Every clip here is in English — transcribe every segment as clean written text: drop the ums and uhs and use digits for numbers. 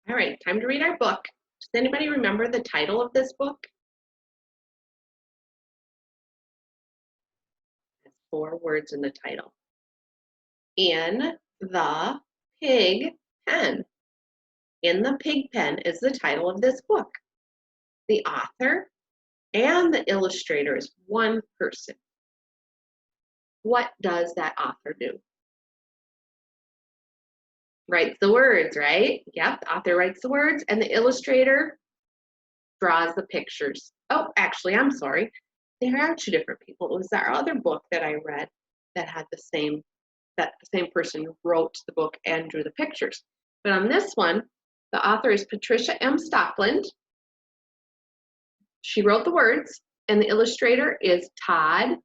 All right, time to read our book. Does anybody remember the title of this book? It's 4 words in the title. In the Pig Pen. In the Pig Pen is the title of this book. The author and the illustrator is one person. What does that author do? Writes the words, right? Yep, the author writes the words and the illustrator draws the pictures. Oh, actually, I'm sorry. There are 2 different people. It was our other book that I read that had the same person wrote the book and drew the pictures. But on this one, the author is Patricia M. Stockland. She wrote the words, and the illustrator is Todd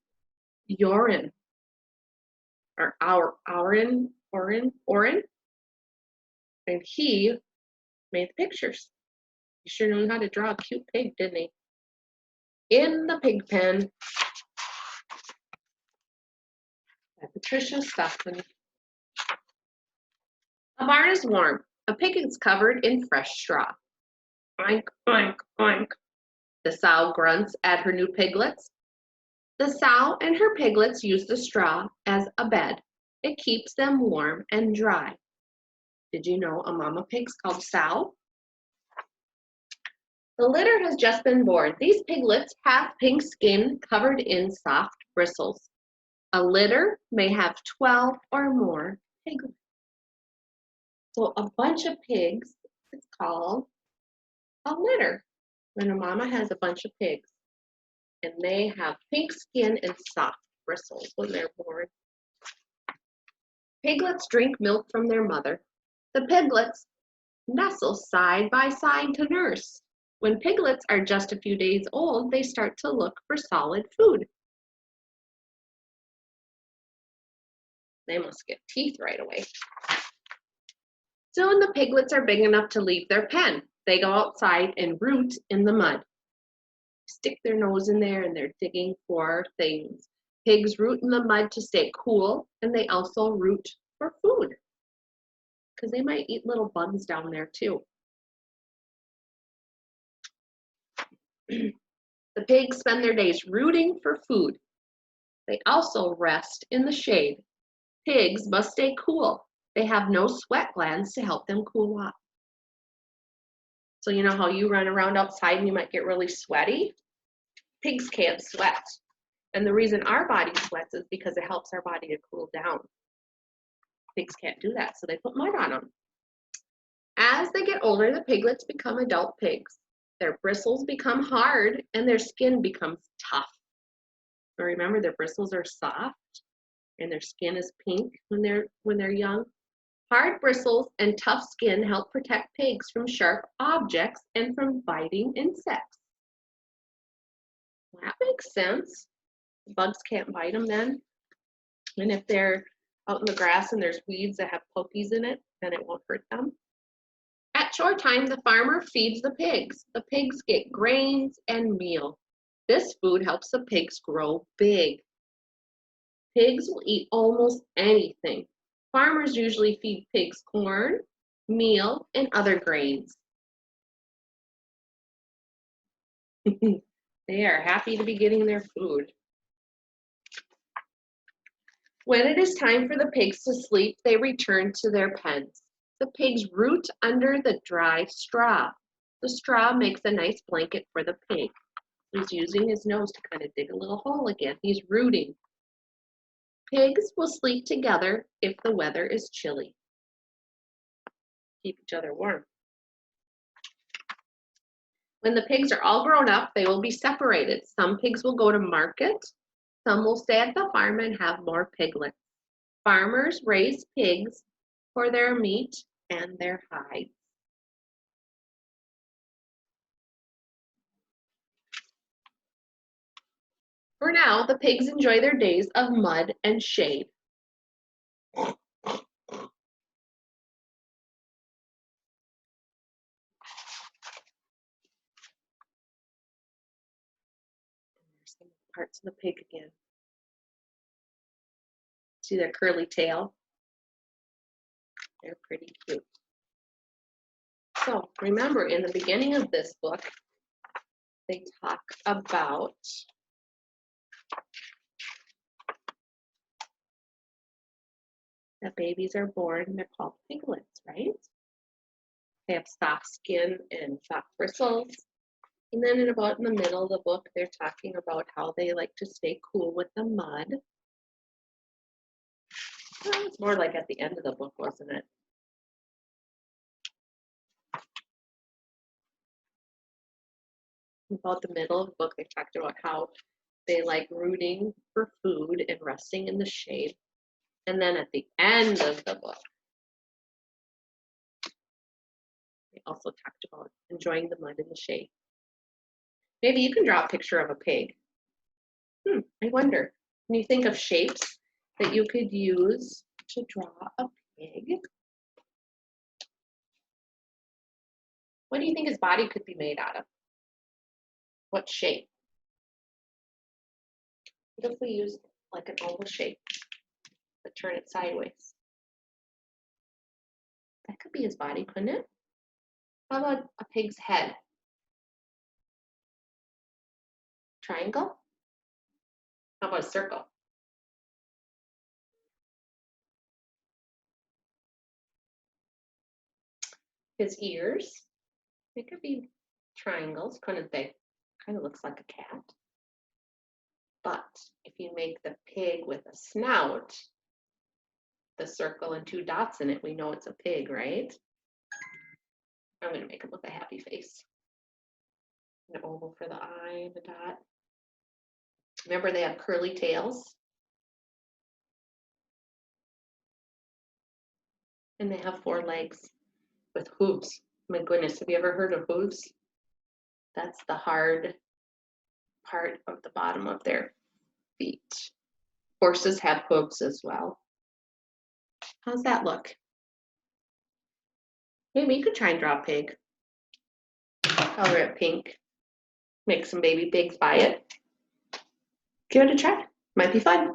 Yoren. Or Oren. And he made the pictures. He sure knew how to draw a cute pig, didn't he? In the Pig Pen by Patricia Stockland. A barn is warm. A pig is covered in fresh straw. Oink, oink, oink. The sow grunts at her new piglets. The sow and her piglets use the straw as a bed. It keeps them warm and dry. Did you know a mama pig's called sow? The litter has just been born. These piglets have pink skin covered in soft bristles. A litter may have 12 or more piglets. So a bunch of pigs is called a litter. When a mama has a bunch of pigs and they have pink skin and soft bristles when they're born. Piglets drink milk from their mother. The piglets nestle side by side to nurse. When piglets are just a few days old, they start to look for solid food. They must get teeth right away. Soon the piglets are big enough to leave their pen. They go outside and root in the mud. Stick their nose in there and they're digging for things. Pigs root in the mud to stay cool, and they also root for food because they might eat little bugs down there too. The pigs spend their days rooting for food. They also rest in the shade. Pigs must stay cool. They have no sweat glands to help them cool off. So you know how you run around outside and you might get really sweaty? Pigs can't sweat. And the reason our body sweats is because it helps our body to cool down. Pigs can't do that, so they put mud on them. As they get older, the piglets become adult pigs. Their bristles become hard and their skin becomes tough. But remember, their bristles are soft and their skin is pink when they're young. Hard bristles and tough skin help protect pigs from sharp objects and from biting insects. Well, that makes sense. Bugs can't bite them then. And if they're out in the grass and there's weeds that have pokies in it, then it won't hurt them. At chore time, the farmer feeds the pigs. The pigs get grains and meal. This food helps the pigs grow big. Pigs will eat almost anything. Farmers usually feed pigs corn, meal, and other grains. They are happy to be getting their food. When it is time for the pigs to sleep, they return to their pens. The pigs root under the dry straw. The straw makes a nice blanket for the pig. He's using his nose to kind of dig a little hole again. He's rooting. Pigs will sleep together if the weather is chilly. Keep each other warm. When the pigs are all grown up, they will be separated. Some pigs will go to market. Some will stay at the farm and have more piglets. Farmers raise pigs for their meat and their hides. For now, the pigs enjoy their days of mud and shade. There's some parts of the pig again. See their curly tail? They're pretty cute. So Remember, in the beginning of this book, they talk about that babies are born, they're called piglets, right? They have soft skin and soft bristles. And then about in the middle of the book, they're talking about how they like to stay cool with the mud. Well, it's more like at the end of the book, wasn't it? About the middle of the book, they talked about how they like rooting for food and resting in the shade. And then at the end of the book, they also talked about enjoying the mud in the shade. Maybe you can draw a picture of a pig. I wonder, can you think of shapes that you could use to draw a pig? What do you think his body could be made out of? What shape? What if we use like an oval shape, but turn it sideways? That could be his body, couldn't it? How about a pig's head? Triangle? How about a circle? His ears, they could be triangles, couldn't they? Kind of looks like a cat. But if you make the pig with a snout, the circle and 2 dots in it, we know it's a pig, right? I'm going to make him with a happy face. An oval for the eye and the dot. Remember, they have curly tails. And they have 4 legs with hooves. My goodness, have you ever heard of hooves? That's the hard part of the bottom of their feet. Horses have hooves as well. How's that look? Maybe you could try and draw a pig. Color it pink. Make some baby pigs by it. Give it a try. Might be fun.